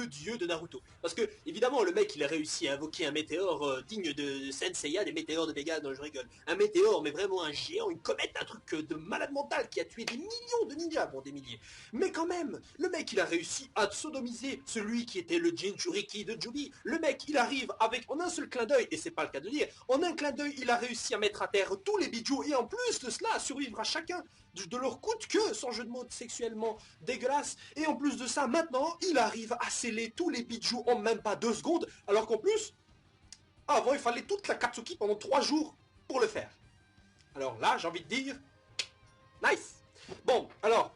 deux dieux de Naruto. Parce que, évidemment, le mec, il a réussi à invoquer un météore digne de Senseiya, des météores de Vega, non, je rigole. Un météore, mais vraiment un géant, une comète, un truc de malade mental qui a tué des millions de ninjas, bon, des milliers. Mais quand même, le mec, il a réussi à sodomiser celui qui était le Jinchuriki de Jubi. Le mec, il arrive avec, en un seul clin d'œil, et c'est pas le cas de dire, en un clin d'œil, il a réussi à mettre à terre tous les bijoux, et en plus de cela, à survivre à chacun de leur coup de queue, sans jeu de mots sexuellement dégueulasse. Et en plus de ça, maintenant, il arrive à sceller tous les bijoux en même pas 2 secondes, alors qu'en plus, avant, il fallait toute la Katsuki pendant 3 jours pour le faire. Alors là, j'ai envie de dire, nice. Bon, alors,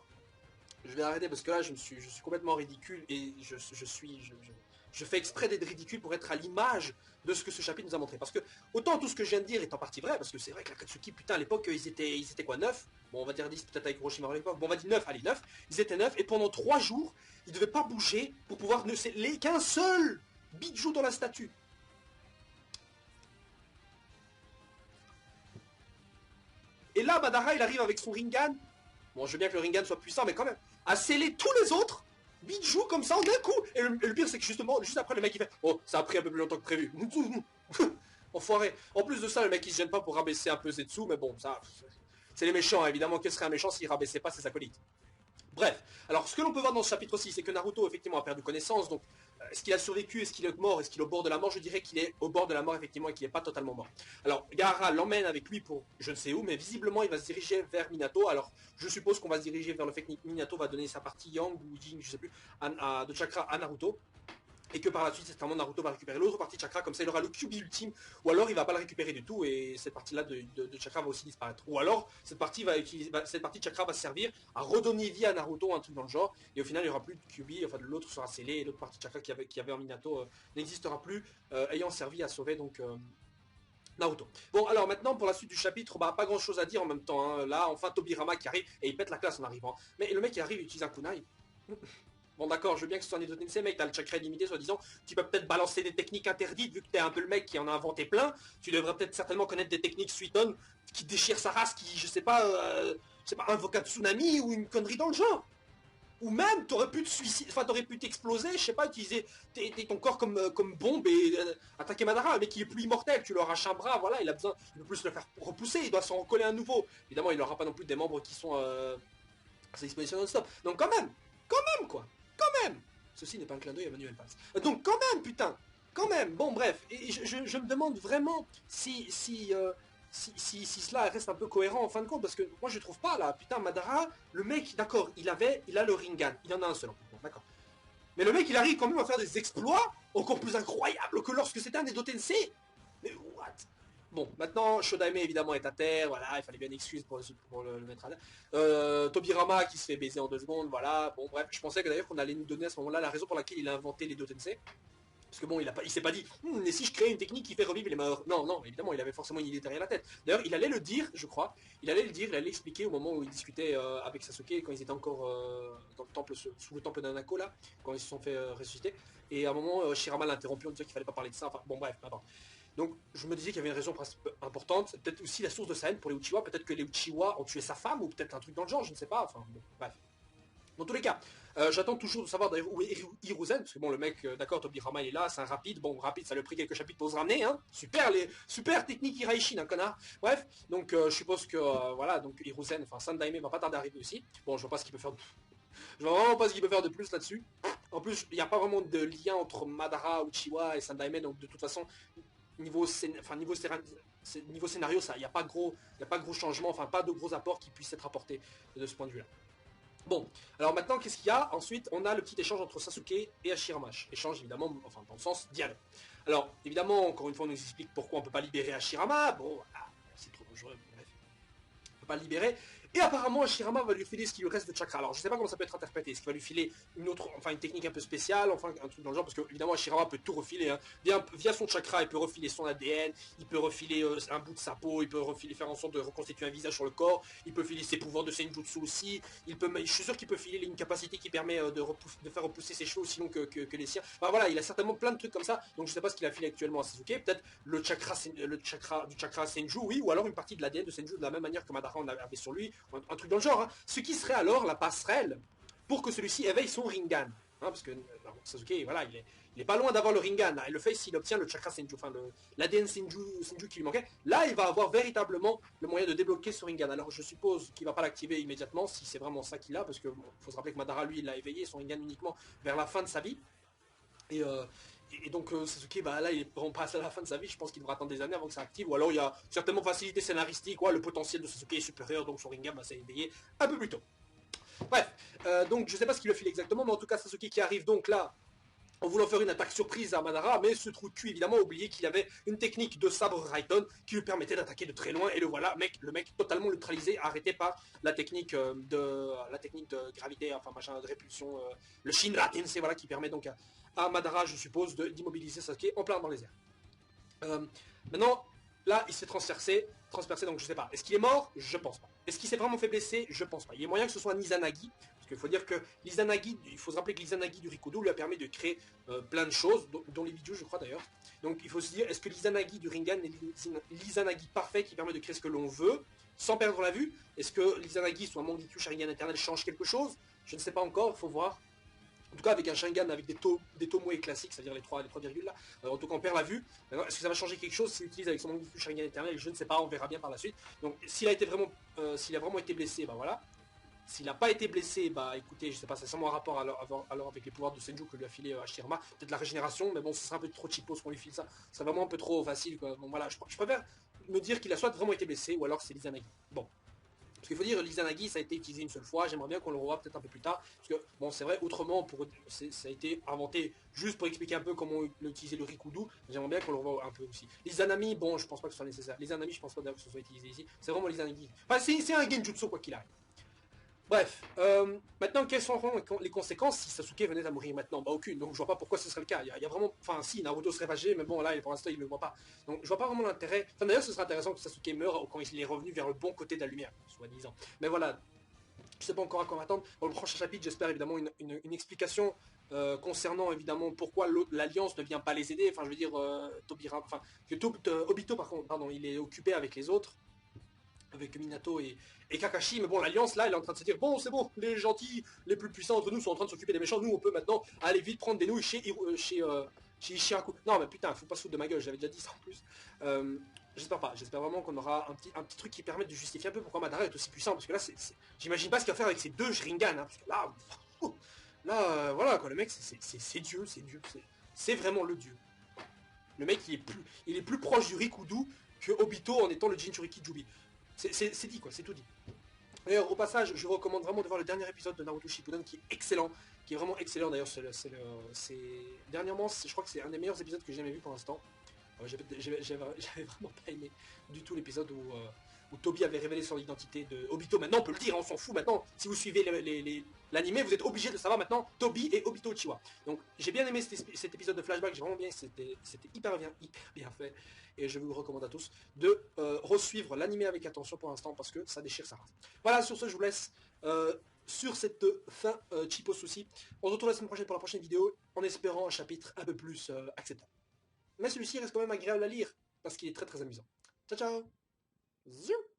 je vais arrêter parce que là, je suis complètement ridicule et je fais exprès d'être ridicule pour être à l'image de ce que ce chapitre nous a montré. Parce que, autant tout ce que je viens de dire est en partie vrai, parce que c'est vrai que la Katsuki, putain, à l'époque, ils étaient quoi, 9? Bon, on va dire 10, peut-être avec Orochimaru à l'époque. Bon, on va dire 9, allez, 9. Ils étaient 9, et pendant 3 jours, ils devaient pas bouger pour pouvoir ne sceller qu'un seul bijou dans la statue. Et là, Madara, il arrive avec son Rinnegan. Bon, je veux bien que le Rinnegan soit puissant, mais quand même, à sceller tous les autres bijoux comme ça en un coup. Et le pire, c'est que justement, juste après, le mec, il fait « Oh, ça a pris un peu plus longtemps que prévu. » Enfoiré. En plus de ça, le mec, il se gêne pas pour rabaisser un peu Zetsu, mais bon, ça... C'est les méchants, évidemment. Quel serait un méchant s'il rabaissait pas ses acolytes? Bref, alors ce que l'on peut voir dans ce chapitre aussi, c'est que Naruto effectivement a perdu connaissance, donc est-ce qu'il a survécu, est-ce qu'il est mort, est-ce qu'il est au bord de la mort? Je dirais qu'il est au bord de la mort effectivement et qu'il n'est pas totalement mort. Alors Gaara l'emmène avec lui pour je ne sais où, mais visiblement il va se diriger vers Minato, alors je suppose qu'on va se diriger vers le fait que Minato va donner sa partie Yang ou Jing, je sais plus, de chakra à Naruto. Et que par la suite, certainement, Naruto va récupérer l'autre partie de chakra, comme ça il aura le Kyuubi ultime, ou alors il va pas le récupérer du tout, et cette partie-là de chakra va aussi disparaître. Ou alors, cette partie de chakra va servir à redonner vie à Naruto, un truc dans le genre, et au final il n'y aura plus de Kyuubi, enfin l'autre sera scellé, et l'autre partie de chakra qu'il y avait en Minato n'existera plus, ayant servi à sauver donc... Naruto. Bon, alors maintenant, pour la suite du chapitre, bah, pas grand chose à dire en même temps, hein. Là, enfin, Tobirama qui arrive, et il pète la classe en arrivant. Mais le mec, il arrive, il utilise un kunai. Bon d'accord, je veux bien que ce soit un Edo Tensei, mec, t'as le chakra illimité soi-disant, tu peux peut-être balancer des techniques interdites, vu que t'es un peu le mec qui en a inventé plein, tu devrais peut-être certainement connaître des techniques Suiton, qui déchirent sa race, qui, je sais pas, invoque un tsunami ou une connerie dans le genre. Ou même, t'aurais pu te suicider, enfin t'aurais pu t'exploser, je sais pas, utiliser ton corps comme bombe et attaquer Madara, mais qui est plus immortel, tu lui arraches un bras, voilà, il peut plus le faire repousser, il doit s'en recoller un nouveau. Évidemment, il n'aura pas non plus des membres qui sont à sa disposition non-stop. Donc quand même quoi. Quand même. Ceci n'est pas un clin d'œil à Manuel Valls. Donc quand même, putain. Quand même. Bon, bref. Et je me demande vraiment si cela reste un peu cohérent en fin de compte. Parce que moi, je trouve pas, là. Putain, Madara, le mec, d'accord, il a le Rinnegan. Il en a un seul, en plus. Bon, d'accord. Mais le mec, il arrive quand même à faire des exploits encore plus incroyables que lorsque c'était un Edo Tensei. Mais what? Bon, maintenant, Shodaime évidemment est à terre, voilà, il fallait bien une excuse pour le mettre à terre. Tobirama qui se fait baiser en 2 secondes, voilà, bon bref, je pensais que d'ailleurs qu'on allait nous donner à ce moment-là la raison pour laquelle il a inventé les Tensei. Parce que bon, il s'est pas dit, mais si je crée une technique qui fait revivre les morts. Non, évidemment, il avait forcément une idée derrière la tête. D'ailleurs, il allait le dire, je crois, il allait expliquer au moment où il discutait avec Sasuke, quand ils étaient encore dans le temple, sous le temple d'Anako, là, quand ils se sont fait ressusciter. Et à un moment, Shirama l'a interrompu en disant qu'il fallait pas parler de ça, enfin, bon bref, pardon. Donc je me disais qu'il y avait une raison importante, peut-être aussi la source de sa haine pour les Uchiwa, peut-être que les Uchiwa ont tué sa femme, ou peut-être un truc dans le genre, je ne sais pas, enfin bon, bref. Dans tous les cas, j'attends toujours de savoir d'ailleurs où est Hiruzen, parce que bon le mec, d'accord, Tobirama il est là, c'est un rapide, bon rapide ça lui a pris quelques chapitres pour se ramener, hein, super technique Hiraishin, un connard, bref, donc je suppose que, voilà, donc Hiruzen, enfin Sandaime va pas tarder à arriver aussi, bon je vois pas ce qu'il peut faire, je vois vraiment pas ce qu'il peut faire de plus là-dessus, en plus il n'y a pas vraiment de lien entre Madara, Uchiwa et Sandaime, donc de toute façon, niveau scénario, il n'y a pas gros changement, enfin pas de gros apports qui puissent être apportés de ce point de vue-là. Bon, alors maintenant, qu'est-ce qu'il y a? Ensuite, on a le petit échange entre Sasuke et Hashirama. Échange, évidemment, enfin, dans le sens dialogue. Alors, évidemment, encore une fois, on nous explique pourquoi on peut pas libérer Hashirama. Bon, voilà, c'est trop dangereux, bref. On peut pas le libérer. Et apparemment, Hashirama va lui filer ce qui lui reste de chakra. Alors, je sais pas comment ça peut être interprété. Est-ce qu'il va lui filer une technique un peu spéciale, enfin, un truc dans le genre, parce que, évidemment, Hashirama peut tout refiler, hein. Via son chakra, il peut refiler son ADN, il peut refiler un bout de sa peau, il peut faire en sorte de reconstituer un visage sur le corps, il peut filer ses pouvoirs de Senjutsu aussi, je suis sûr qu'il peut filer une capacité qui permet de faire repousser ses cheveux aussi longs que les siens. Enfin, voilà, il a certainement plein de trucs comme ça, donc je sais pas ce qu'il a filé actuellement à Sasuke, peut-être du chakra Senju, oui, ou alors une partie de l'ADN de Senju de la même manière que Madara en avait sur lui, un truc dans le genre, hein. Ce qui serait alors la passerelle pour que celui-ci éveille son Rinnegan. Hein, parce que Sasuke, voilà, il est pas loin d'avoir le Rinnegan. Il le fait s'il obtient le Chakra Senju, enfin l'ADN Senju qui lui manquait. Là, il va avoir véritablement le moyen de débloquer ce Rinnegan. Alors, je suppose qu'il va pas l'activer immédiatement, si c'est vraiment ça qu'il a, parce que faut se rappeler que Madara, lui, il l'a éveillé, son Rinnegan uniquement vers la fin de sa vie. Et donc Sasuke, bah là il est vraiment pas à la fin de sa vie, je pense qu'il devra attendre des années avant que ça active, ou alors il y a certainement facilité scénaristique, le potentiel de Sasuke est supérieur, donc son Rinnegan s'est éveillé un peu plus tôt. Bref, donc je sais pas ce qu'il le file exactement, mais en tout cas Sasuke qui arrive donc là, en voulant faire une attaque surprise à Madara, mais ce trou de cul évidemment a oublié qu'il avait une technique de sabre Raiden qui lui permettait d'attaquer de très loin, et le voilà, le mec totalement neutralisé, arrêté par la technique de gravité, enfin machin, de répulsion, le Shinra Tensei, voilà, qui permet donc à Madara, je suppose, d'immobiliser Sasuke en plein dans les airs. Maintenant, là, il s'est transpercé, donc je sais pas. Est-ce qu'il est mort? Je pense pas. Est-ce qu'il s'est vraiment fait blesser? Je pense pas. Il y a moyen que ce soit un Izanagi, parce qu'il faut dire que l'Izanagi, il faut se rappeler que l'Izanagi du Rikudo lui a permis de créer plein de choses, dont les vidéos, je crois d'ailleurs. Donc il faut se dire, est-ce que l'Izanagi du Rinnegan est l'Izanagi parfait qui permet de créer ce que l'on veut, sans perdre la vue? Est-ce que l'Izanagi, soit Mangekyo Sharingan éternel, change quelque chose? Je ne sais pas encore, il faut voir. En tout cas, avec un Sharingan avec des Tomoe classiques, c'est-à-dire les trois virgules là, en tout cas on perd la vue. Est-ce que ça va changer quelque chose s'il utilise avec son Mangekyo Sharingan éternel? Je ne sais pas, on verra bien par la suite. Donc s'il a vraiment été blessé, bah voilà. S'il n'a pas été blessé, bah écoutez, je sais pas, c'est sûrement un rapport alors avec les pouvoirs de Senju que lui a filé Hashirama, peut-être la régénération, mais bon, ce serait un peu trop cheapos qu'on lui file ça, c'est vraiment un peu trop facile, quoi. Bon voilà, je préfère me dire qu'il a soit vraiment été blessé, ou alors c'est l'Izanagi. Bon. Parce qu'il faut dire, l'Izanagi, ça a été utilisé une seule fois, j'aimerais bien qu'on le revoie peut-être un peu plus tard, parce que, bon, c'est vrai, autrement, ça a été inventé juste pour expliquer un peu comment utiliser le Rikudo, j'aimerais bien qu'on le revoie un peu aussi. l'Izanami, bon, je pense pas que ce soit nécessaire. l'Izanami, je pense pas d'ailleurs que ce soit utilisé ici, c'est vraiment l'Izanagi. Enfin, c'est un genjutsu, quoi qu'il arrive. Bref, maintenant, quelles seront les conséquences si Sasuke venait à mourir maintenant? Bah aucune, donc je vois pas pourquoi ce serait le cas. Il y a vraiment, enfin si, Naruto serait fâché, mais bon là, pour l'instant, il ne le voit pas. Donc je vois pas vraiment l'intérêt. Enfin d'ailleurs, ce serait intéressant que Sasuke meure quand il est revenu vers le bon côté de la lumière, soi-disant. Mais voilà, je sais pas encore à quoi m'attendre. Dans le prochain chapitre, j'espère évidemment une explication concernant évidemment pourquoi l'Alliance ne vient pas les aider. Enfin, je veux dire, Obito, par contre, pardon, il est occupé avec les autres, avec Minato et Kakashi, mais bon, l'Alliance, là, elle est en train de se dire, bon, c'est bon, les gentils, les plus puissants entre nous sont en train de s'occuper des méchants, nous, on peut maintenant aller vite prendre des nouilles chez Ishiraku. Non, mais putain, faut pas se foutre de ma gueule, j'avais déjà dit ça en plus. J'espère pas, j'espère vraiment qu'on aura un petit truc qui permet de justifier un peu pourquoi Madara est aussi puissant, parce que là, j'imagine pas ce qu'il va faire avec ses deux Sharingan, hein, parce que là, voilà, quoi, le mec, c'est Dieu, c'est vraiment le Dieu. Le mec, il est plus proche du Rikudo que Obito en étant le Jinchuriki Jubi. C'est dit quoi, c'est tout dit. D'ailleurs, au passage, je vous recommande vraiment de voir le dernier épisode de Naruto Shippuden qui est excellent, qui est vraiment excellent d'ailleurs. Dernièrement, je crois que c'est un des meilleurs épisodes que j'ai jamais vu pour l'instant. J'avais vraiment pas aimé du tout l'épisode où Toby avait révélé son identité de Obito. Maintenant, on peut le dire, on s'en fout maintenant. Si vous suivez l'anime, vous êtes obligé de savoir maintenant Toby et Obito Uchiwa. Donc, j'ai bien aimé cet épisode de flashback, j'ai vraiment bien, c'était hyper bien fait. Et je vous le recommande à tous de resuivre l'anime avec attention pour l'instant parce que ça déchire sa race. Voilà, sur ce, je vous laisse sur cette fin cheapo souci. On se retrouve la semaine prochaine pour la prochaine vidéo en espérant un chapitre un peu plus acceptable. Mais celui-ci reste quand même agréable à lire parce qu'il est très très amusant. Ciao ciao. Zoom.